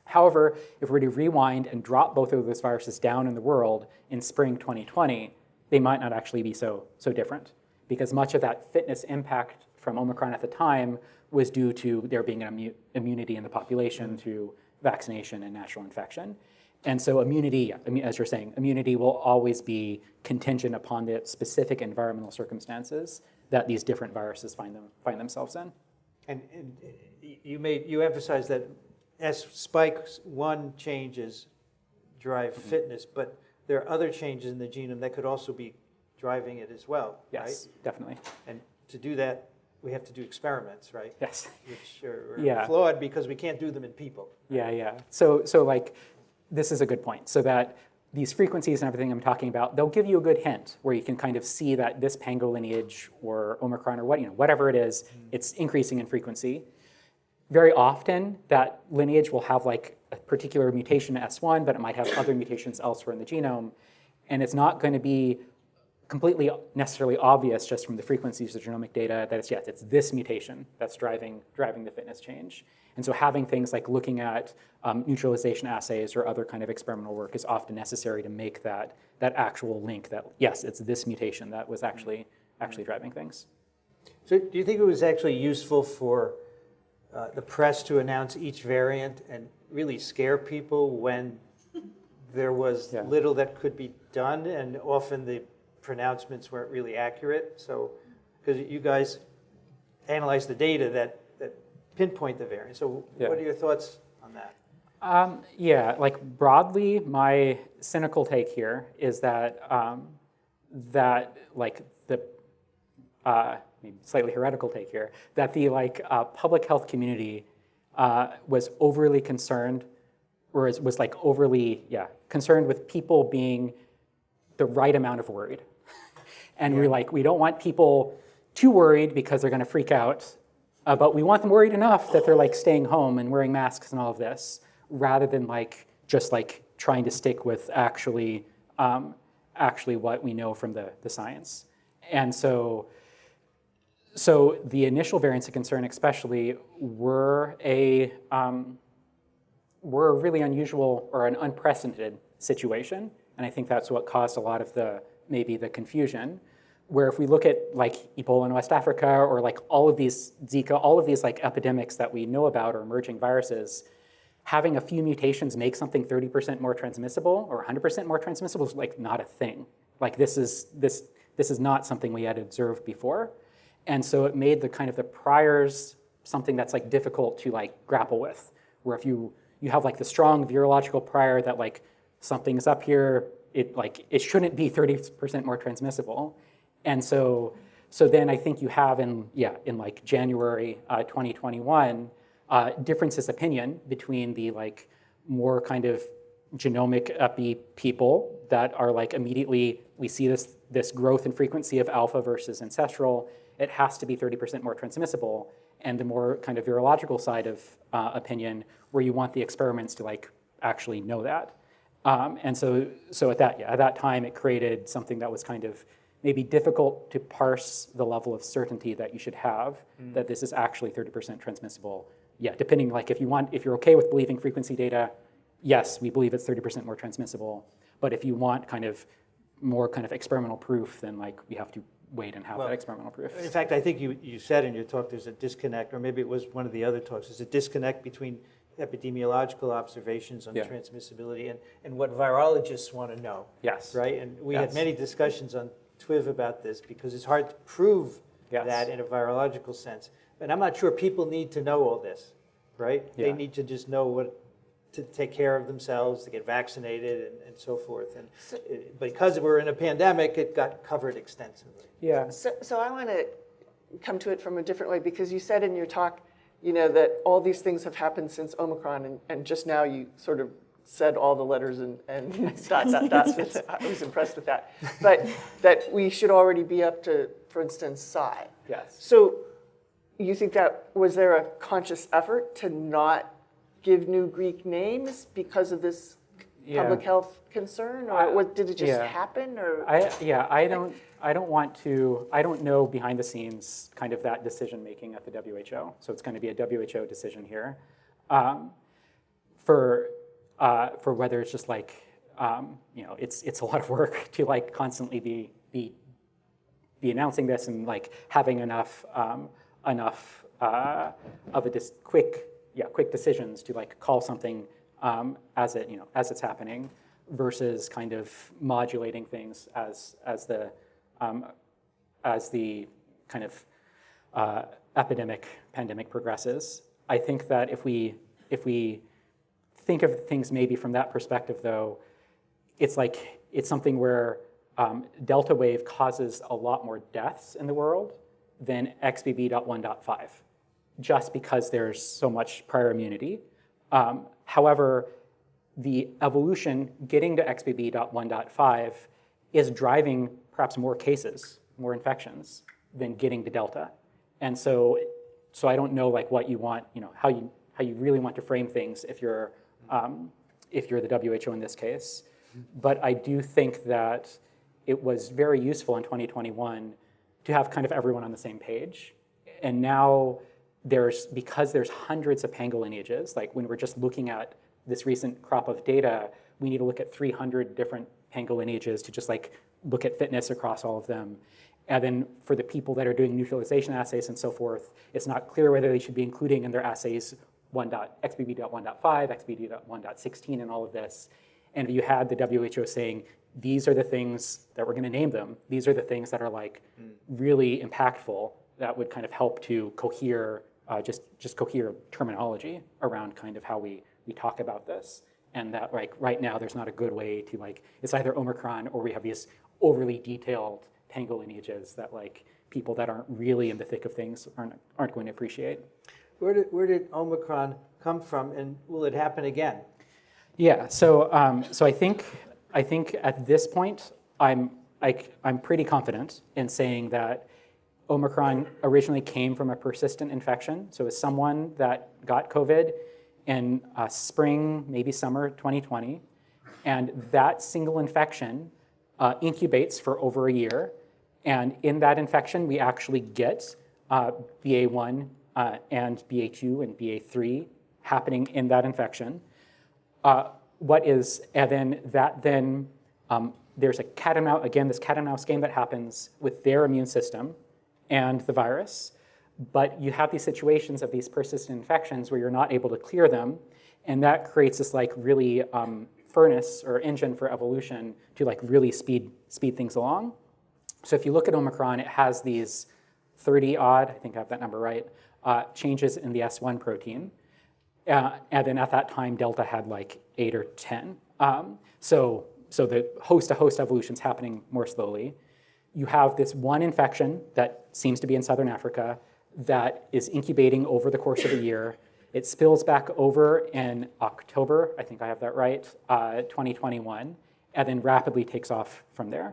However, if we were to rewind and drop both of those viruses down in the world in spring 2020, they might not actually be so different, because much of that fitness impact from Omicron at the time was due to there being an immunity in the population through vaccination and natural infection. And so immunity, as you're saying, immunity will always be contingent upon the specific environmental circumstances that these different viruses find themselves in. And you emphasized that as spike 1 changes drive fitness, but there are other changes in the genome that could also be driving it as well, Yes, right? definitely. And to do that, we have to do experiments, right? Yes. Which are flawed because we can't do them in people. Yeah. So like, this is a good point. So that these frequencies and everything I'm talking about, they'll give you a good hint where you can kind of see that this pango lineage or Omicron or whatever it is, it's increasing in frequency. Very often, that lineage will have like a particular mutation S1, but it might have other mutations elsewhere in the genome. And it's not going to be completely necessarily obvious just from the frequencies of genomic data that it's this mutation that's driving the fitness change. And so having things like looking at neutralization assays or other kind of experimental work is often necessary to make that actual link that, yes, it's this mutation that was actually driving things. So do you think it was actually useful for the press to announce each variant and really scare people when there was little that could be done, and often the pronouncements weren't really accurate? So, because you guys analyze the data that pinpoint the variant. So what are your thoughts on that? Like broadly, my cynical take here is that like the maybe slightly heretical take here, that the public health community was overly concerned, or was like overly concerned with people being the right amount of worried. And we don't want people too worried because they're going to freak out, but we want them worried enough that they're like staying home and wearing masks and all of this, rather than just trying to stick with actually what we know from the science. And so the initial variants of concern, especially, were a really unusual or an unprecedented situation, and I think that's what caused a lot of maybe the confusion. Where if we look at like Ebola in West Africa, or like all of these Zika, all of these like epidemics that we know about, or emerging viruses, having a few mutations make something 30% more transmissible or 100% more transmissible is like not a thing. Like this is not something we had observed before. And so it made the priors something that's like difficult to like grapple with. Where if you have like the strong virological prior that like something's up here, it shouldn't be 30% more transmissible. And so then I think you have in like January 2021 differences of opinion between the like more kind of genomic epi people that are like immediately, we see this growth in frequency of alpha versus ancestral, it has to be 30% more transmissible. And the more kind of virological side of opinion, where you want the experiments to like actually know that. And so at that time, it created something that was kind of maybe difficult to parse the level of certainty that you should have that this is actually 30% transmissible. Yeah, depending, like if you're okay with believing frequency data, yes, we believe it's 30% more transmissible. But if you want kind of more kind of experimental proof, then like we have to wait and have that experimental proof. In fact, I think you said in your talk there's a disconnect, or maybe it was one of the other talks, there's a disconnect between epidemiological observations on transmissibility and what virologists want to know. Yes. Right? And we had many discussions on TWiV about this because it's hard to prove that in a virological sense. And I'm not sure people need to know all this, right? Yeah. They need to just know what to take care of themselves, to get vaccinated and so forth. And because we're in a pandemic, it got covered extensively. Yeah. So I want to come to it from a different way, because you said in your talk, you know, that all these things have happened since Omicron, and just now you sort of said all the letters and dots. I was impressed with that. But that we should already be up to, for instance, psi. Yes. So you think that, was there a conscious effort to not give new Greek names because of this public health concern, or did it just happen? Or I don't know behind the scenes kind of that decision making at the WHO. So it's going to be a WHO decision here, for whether it's just like you know, it's a lot of work to like constantly be announcing this and like having enough of a quick decisions to like call something as it's happening, versus kind of modulating things as the kind of pandemic progresses. I think that if we think of things maybe from that perspective, though, it's something where Delta wave causes a lot more deaths in the world than XBB.1.5, just because there's so much prior immunity. However, the evolution getting to XBB.1.5 is driving perhaps more cases, more infections than getting to Delta. And so I don't know like what you want, you know, how you really want to frame things if you're the WHO in this case. But I do think that it was very useful in 2021 to have kind of everyone on the same page. And now because there's hundreds of pango lineages, like when we're just looking at this recent crop of data, we need to look at 300 different pango lineages to just like look at fitness across all of them. And then for the people that are doing neutralization assays and so forth, it's not clear whether they should be including in their assays XBB.1.5, XBB.1.16 and all of this. And if you had the WHO saying, these are the things that we're going to name them, these are the things that are like really impactful, that would kind of help to cohere, just cohere terminology around kind of how we talk about this. And that like right now there's not a good way to like, it's either Omicron or we have these overly detailed pango lineages that like people that aren't really in the thick of things aren't going to appreciate. Where did Omicron come from, and will it happen again? Yeah, so I think at this point I'm pretty confident in saying that Omicron originally came from a persistent infection. So it's someone that got COVID in spring, maybe summer 2020, and that single infection incubates for over a year. And in that infection, we actually get BA1 and BA2 and BA3 happening in that infection. There's a cat and mouse, again, this cat and mouse game that happens with their immune system and the virus. But you have these situations of these persistent infections where you're not able to clear them, and that creates this like really furnace or engine for evolution to like really speed things along. So if you look at Omicron, it has these 30 odd, I think I have that number right, changes in the S1 protein. And then at that time, Delta had like 8 or 10. So the host-to-host evolution's happening more slowly. You have this one infection that seems to be in Southern Africa that is incubating over the course of a year. It spills back over in October, I think I have that right, 2021, and then rapidly takes off from there.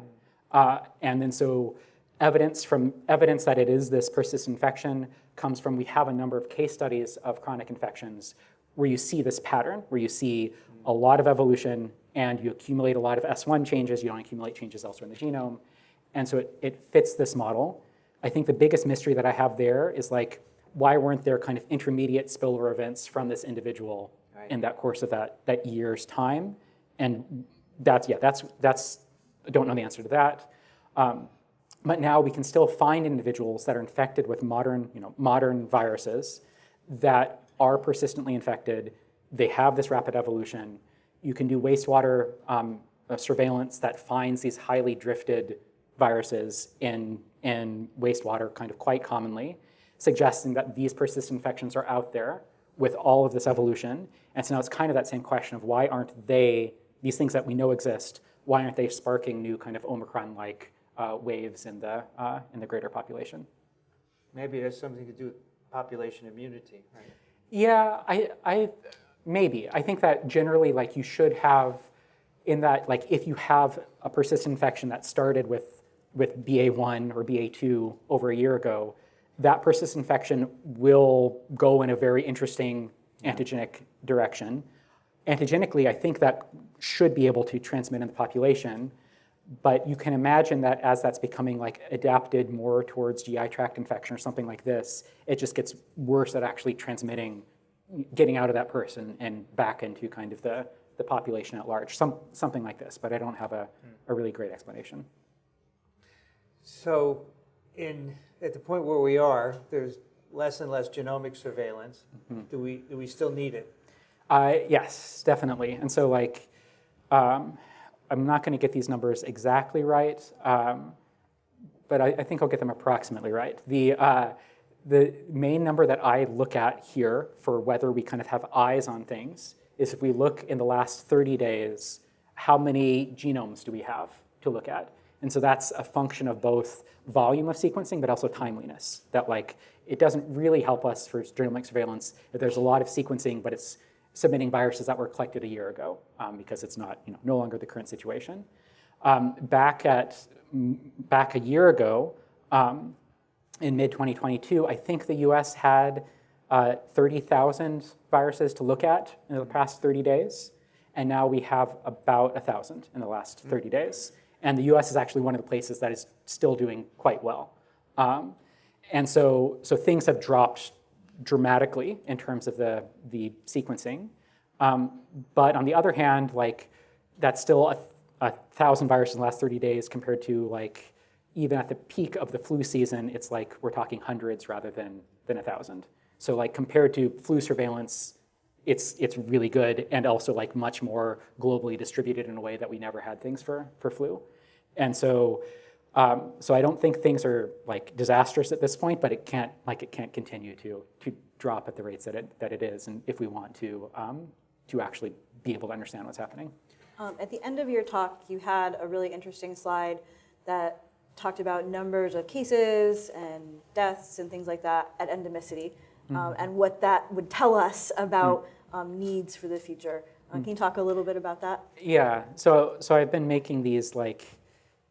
And then so evidence that it is this persistent infection comes from, we have a number of case studies of chronic infections where you see this pattern, where you see a lot of evolution and you accumulate a lot of S1 changes, you don't accumulate changes elsewhere in the genome. And so it fits this model. I think the biggest mystery that I have there is like, why weren't there kind of intermediate spillover events from this individual in that course of that year's time? And that's I don't know the answer to that. But now we can still find individuals that are infected with modern viruses that are persistently infected. They have this rapid evolution. You can do wastewater surveillance that finds these highly drifted viruses in wastewater kind of quite commonly, suggesting that these persistent infections are out there with all of this evolution. And so now it's kind of that same question of why aren't these things that we know exist, why aren't they sparking new kind of Omicron-like waves in the greater population? Maybe it has something to do with population immunity, right? Yeah, maybe. I think that generally, like, you should have, in that, like, if you have a persistent infection that started with BA1 or BA2 over a year ago, that persistent infection will go in a very interesting antigenic direction. Antigenically, I think that should be able to transmit in the population, but you can imagine that as that's becoming like adapted more towards GI tract infection or something like this, it just gets worse at actually transmitting, getting out of that person and back into kind of the population at large, something like this, but I don't have a really great explanation. So at the point where we are, there's less and less genomic surveillance. Do we still need it? Yes, definitely. And so like, I'm not going to get these numbers exactly right, but I think I'll get them approximately right. The main number that I look at here for whether we kind of have eyes on things is if we look in the last 30 days, how many genomes do we have to look at? And so that's a function of both volume of sequencing, but also timeliness. That like, it doesn't really help us for genomic surveillance if there's a lot of sequencing, but it's submitting viruses that were collected a year ago because it's not, no longer the current situation. Back a year ago, in mid-2022, I think the US had 30,000 viruses to look at in the past 30 days, and now we have about 1,000 in the last 30 days. And the US is actually one of the places that is still doing quite well. And so things have dropped dramatically in terms of the sequencing. But on the other hand, like, that's still 1,000 viruses in the last 30 days compared to like, even at the peak of the flu season, it's like we're talking hundreds rather than 1,000. So like compared to flu surveillance, it's really good and also like much more globally distributed in a way that we never had things for flu. And so I don't think things are like disastrous at this point, but it can't continue to drop at the rates that it is, and if we want to actually be able to understand what's happening. At the end of your talk, you had a really interesting slide that talked about numbers of cases and deaths and things like that at endemicity, and what that would tell us about needs for the future. Can you talk a little bit about that? Yeah, so I've been making these like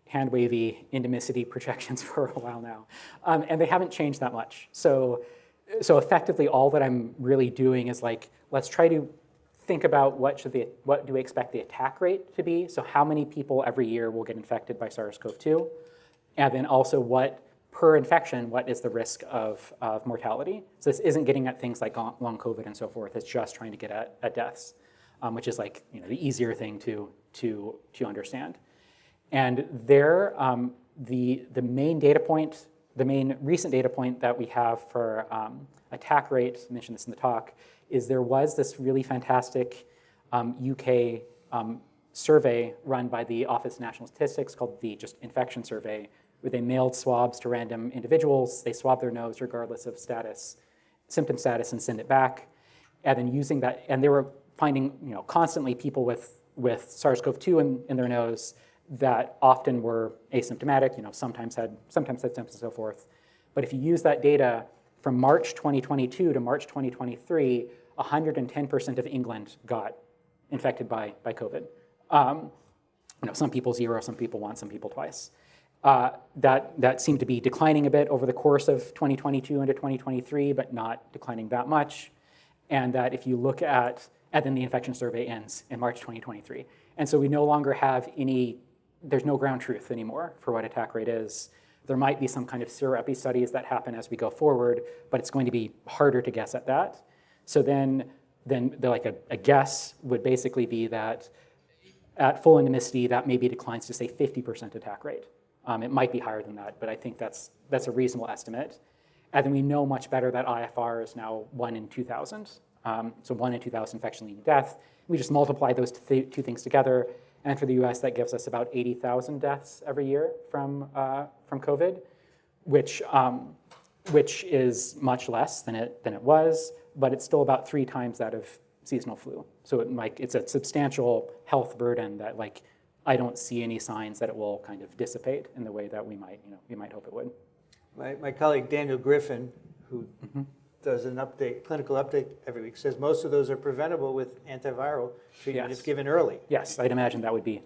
hand-wavy endemicity projections for a while now, and they haven't changed that much. So effectively, all that I'm really doing is like, let's try to think about what do we expect the attack rate to be? So how many people every year will get infected by SARS-CoV-2? And then also what, per infection, what is the risk of mortality? So this isn't getting at things like long COVID and so forth. It's just trying to get at deaths, which is like the easier thing to understand. And there, the main data point, the main recent data point that we have for attack rate, I mentioned this in the talk, is there was this really fantastic UK survey run by the Office of National Statistics called the just infection survey, where they mailed swabs to random individuals. They swabbed their nose regardless of symptom status, and send it back. And then using that, and they were finding constantly people with SARS-CoV-2 in their nose that often were asymptomatic, sometimes had symptoms and so forth. But if you use that data from March 2022 to March 2023, 110% of England got infected by COVID. Some people 0, some people 1, some people twice. That seemed to be declining a bit over the course of 2022 into 2023, but not declining that much. And that if you look at, and then the infection survey ends in March 2023. And so we no longer have there's no ground truth anymore for what attack rate is. There might be some kind of seroepi studies that happen as we go forward, but it's going to be harder to guess at that. So then a guess would basically be that at full endemicity, that maybe declines to say 50% attack rate. It might be higher than that, but I think that's a reasonable estimate. And then we know much better that IFR is now 1 in 2,000. So 1 in 2,000 infection leading to death. We just multiply those two things together. And for the US, that gives us about 80,000 deaths every year from COVID, which is much less than it was, but it's still about 3 times that of seasonal flu. So it's a substantial health burden that I don't see any signs that it will kind of dissipate in the way that we might hope it would. My colleague Daniel Griffin, who does an clinical update every week, says most of those are preventable with antiviral treatment if given early. Yes, I'd imagine that would be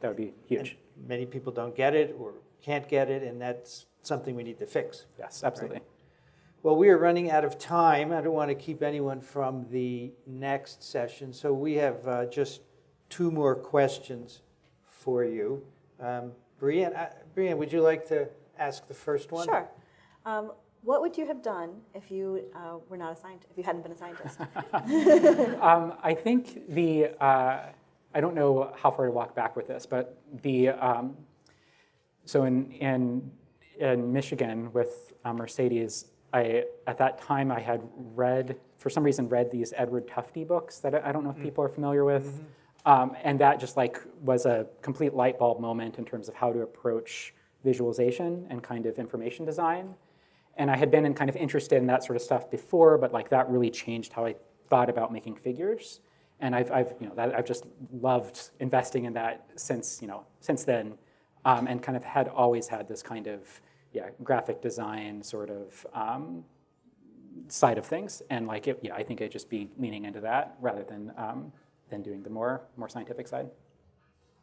huge. And many people don't get it or can't get it, and that's something we need to fix. Yes, absolutely. Right? Well, we are running out of time. I don't want to keep anyone from the next session, so we have just 2 more questions for you. Brianne, would you like to ask the first one? Sure. What would you have done if you were not a scientist, if you hadn't been a scientist? I think I don't know how far to walk back with this, but so in Michigan with Mercedes, at that time I had for some reason read these Edward Tufte books that I don't know if people are familiar with. And that just was a complete light bulb moment in terms of how to approach visualization and kind of information design. And I had been kind of interested in that sort of stuff before, but that really changed how I thought about making figures. And I've just loved investing in that since then, and kind of always had this kind of graphic design sort of side of things. And I think I'd just be leaning into that rather than doing the more scientific side.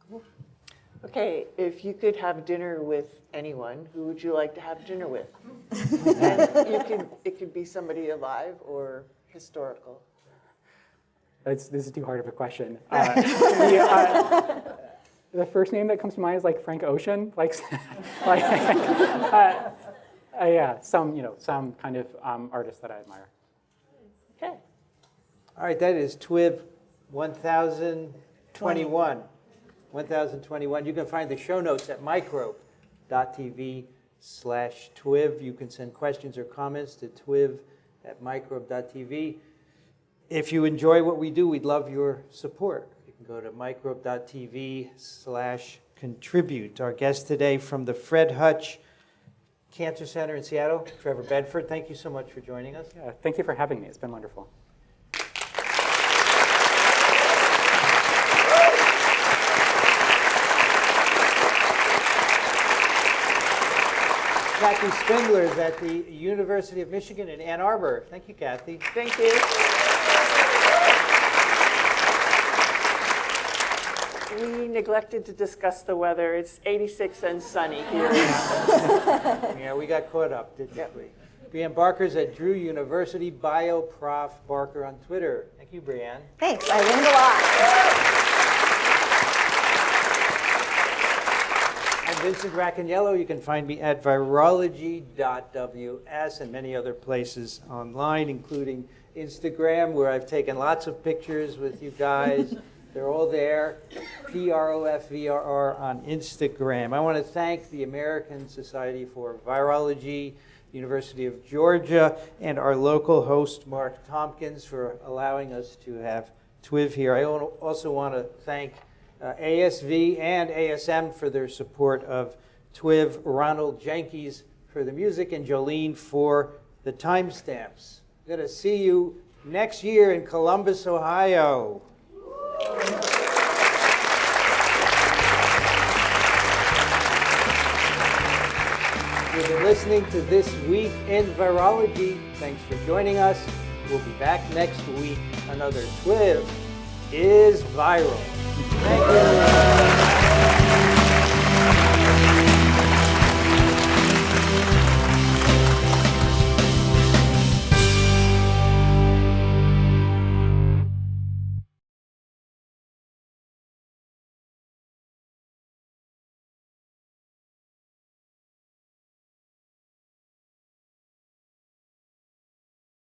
Cool. Okay, if you could have dinner with anyone, who would you like to have dinner with? And it could be somebody alive or historical. This is too hard of a question. The first name that comes to mind is Frank Ocean, some kind of artist that I admire. Okay. All right, that is TWiV 1021. 1021. You can find the show notes at microbe.tv/TWiV. You can send questions or comments to twiv@microbe.tv. If you enjoy what we do, we'd love your support. You can go to microbe.tv/contribute. Our guest today from the Fred Hutch Cancer Center in Seattle, Trevor Bedford. Thank you so much for joining us. Yeah, thank you for having me. It's been wonderful. Kathy Spindler is at the University of Michigan in Ann Arbor. Thank you, Kathy. Thank you. We neglected to discuss the weather. It's 86 and sunny here. Yeah, we got caught up, didn't we? Brianne Barker's at Drew University, BioProf Barker on Twitter. Thank you, Brianne. Thanks, I learned a lot. I'm Vincent Racaniello. You can find me at virology.ws and many other places online, including Instagram, where I've taken lots of pictures with you guys. They're all there, PROFVRR on Instagram. I want to thank the American Society for Virology, University of Georgia, and our local host, Mark Tompkins, for allowing us to have TWiV here. I also want to thank ASV and ASM for their support of TWiV, Ronald Jenkins for the music, and Jolene for the timestamps. I'm going to see you next year in Columbus, Ohio. You've been listening to This Week in Virology. Thanks for joining us. We'll be back next week. Another TWiV is viral. Thank you.